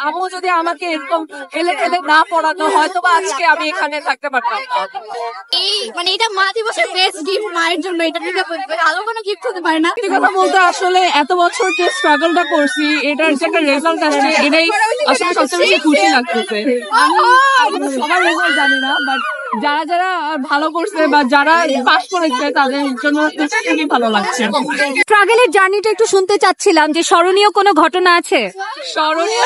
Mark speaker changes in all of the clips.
Speaker 1: আম্মু যদি আমাকে এরকম ঠেলে ঠেলে না পড়াতো হয়তো বা আজকে আমি এখানে থাকতে পারতাম না।
Speaker 2: মানে এটা মা দিবসের বেস্ট গিফট মায়ের জন্য, এটা ঠিক আছে, ভালো কোনো গিফট হতে পারে না।
Speaker 1: সত্যি কথা বলতে আসলে এত বছর যে স্ট্রাগলটা করছি এটার যে একটা রেজাল্ট আসছে এটাই আসলে সবচেয়ে বেশি খুশি লাগতেছে। আমি সবার রেজাল্ট জানি না, বাট যারা যারা ভালো করছে বা যারা পাস করেছে তাদের জন্য খুবই ভালো লাগছে।
Speaker 3: স্ট্রাগলের জার্নিটা একটু শুনতে চাচ্ছিলাম, যে স্মরণীয় কোনো ঘটনা আছে?
Speaker 1: স্মরণীয়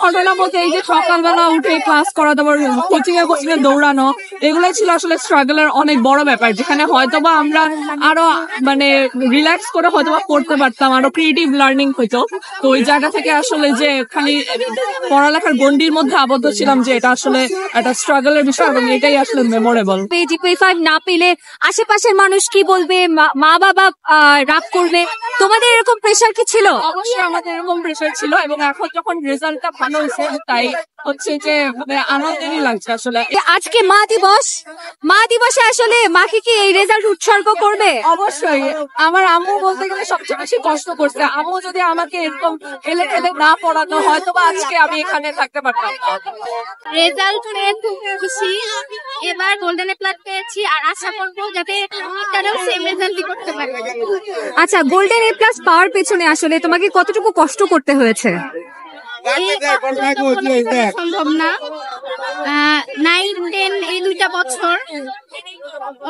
Speaker 1: ঘটনা বলতে এই যে সকালবেলা উঠে ক্লাস করা, তারপর কোচিং এ দৌড়ানো, এগুলোই ছিল আসলে স্ট্রাগলের অনেক বড় ব্যাপার, যেখানে হয়তোবা আমরা আরো মানে রিল্যাক্স করে হয়তোবা পড়তে পারতাম, আরো ক্রিয়েটিভ লার্নিং হইতো। তো ওই জায়গা থেকে আসলে যে খালি পড়ালেখার গণ্ডির মধ্যে আবদ্ধ ছিলাম, যে এটা আসলে একটা স্ট্রাগলের বিষয় এবং এটাই আসলে মেমোরেবল।
Speaker 3: GPA 5 না পেলে আশেপাশের মানুষ কি বলবে, মা বাবা রাগ করবে, তোমাদের এরকম প্রেশার কি ছিল?
Speaker 1: অবশ্যই আমাদের এরকম প্রেশার ছিল, এবং এখন যখন রেজাল্টটা ভালো হয়েছে তাই হচ্ছে যে আনন্দেরই লাগছে আসলে।
Speaker 3: আজকে মা দিবসে আসলে মাকে কি এই রেজাল্ট উৎসর্গ করবে?
Speaker 1: অবশ্যই। আমার আম্মু বলতে গেলে সবচেয়ে বেশি কষ্ট করছে। আম্মু যদি আমাকে এরকম ঠেলে ঠেলে না পড়াতো হয়তো বা আজকে আমি এখানে থাকতে পারতাম না।
Speaker 2: রেজাল্ট নিয়ে খুব খুশি, এবার গোল্ডেন প্লাট পেয়েছি, আর আশা করবো যাতে তারাও সেম রেজাল্টই করতে পারে।
Speaker 3: আচ্ছা, গোল্ডেন A+ পাওয়ার পেছনে আসলে তোমাকে কতটুকু কষ্ট করতে হয়েছে?
Speaker 2: সম্ভব না। 9, 10 এই 2টা বছর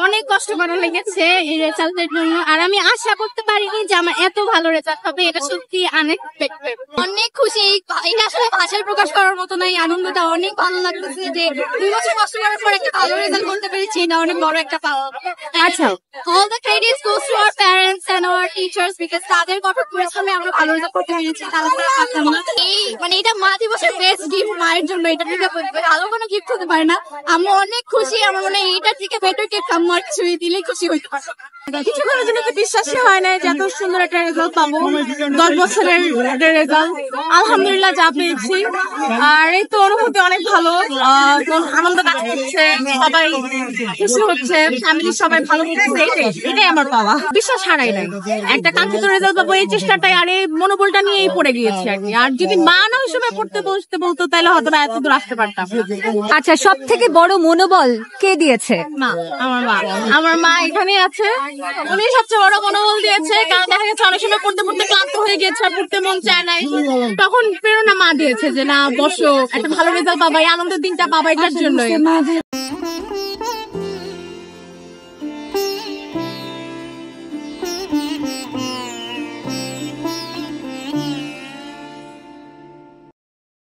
Speaker 2: অনেক কষ্ট করা লেগেছে এই রেজাল্টের জন্য, আর আমি আশা করতে পারিনি যে আমার এত ভালো রেজাল্ট হবে। এটা সত্যি আনএক্সপেক্টেড। অনেক খুশি, এটা আসলে ভাষায় প্রকাশ করার মতো না। এই আনন্দটা অনেক ভালো লাগতেছে যে 2 বছর কষ্ট করার পর একটা ভালো রেজাল্ট করতে পেরেছি, এটা অনেক বড় একটা পাওয়া।
Speaker 3: আচ্ছা,
Speaker 2: all the credits goes to our parents and our teachers because তাদের কঠোর পরিশ্রমে আমরা ভালো রেজাল্ট করতে পেরেছি। তারা পারতাম না। মানে এটা মা দিবসের বেস্ট গিফট মায়ের জন্য, এটা ঠিক আছে, ভালো কোনো গিফট হতে পারে না। আমি অনেক খুশি, আমার মনে হয় এইটার থেকে বেটার গিফট আমার কিছুই দিলেই খুশি হইতে পারে।
Speaker 1: কিছুক্ষণের জন্য তো বিশ্বাসই হয় না যে এত সুন্দর একটা রেজাল্ট পাবো। 10 বছরের একটা রেজাল্ট, আলহামদুলিল্লাহ যা পেয়েছি। আর এই তো অনুভূতি অনেক ভালো, আনন্দ কাজ করছে, সবাই খুশি হচ্ছে, ফ্যামিলির সবাই ভালো করছে, এটাই আমার পাওয়া। বিশ্বাস হারাই নাই, একটা কাঙ্ক্ষিত রেজাল্ট পাবো এই চেষ্টাটাই, আর এই মনোবলটা নিয়েই পড়ে গিয়েছি আর কি। আর যদি মা না ওই সময় পড়তে বসতে বলতো তাহলে হয়তো এত দূর আসতে পারতাম।
Speaker 3: আচ্ছা, সব থেকে বড় মনোবল কে দিয়েছে?
Speaker 1: মা, আমার মা এখানে আছে, উনি সবচেয়ে বড় মনোবল দিয়েছে। কারণ দেখা গেছে অনেক সময় পড়তে পড়তে ক্লান্ত হয়ে গেছে, আর পড়তে মন চায় নাই, তখন প্রেরণা মা দিয়েছে যে না বসো, একটা ভালো রেজাল্ট পাবা, এই আনন্দের দিনটা পাবা, এটার জন্য।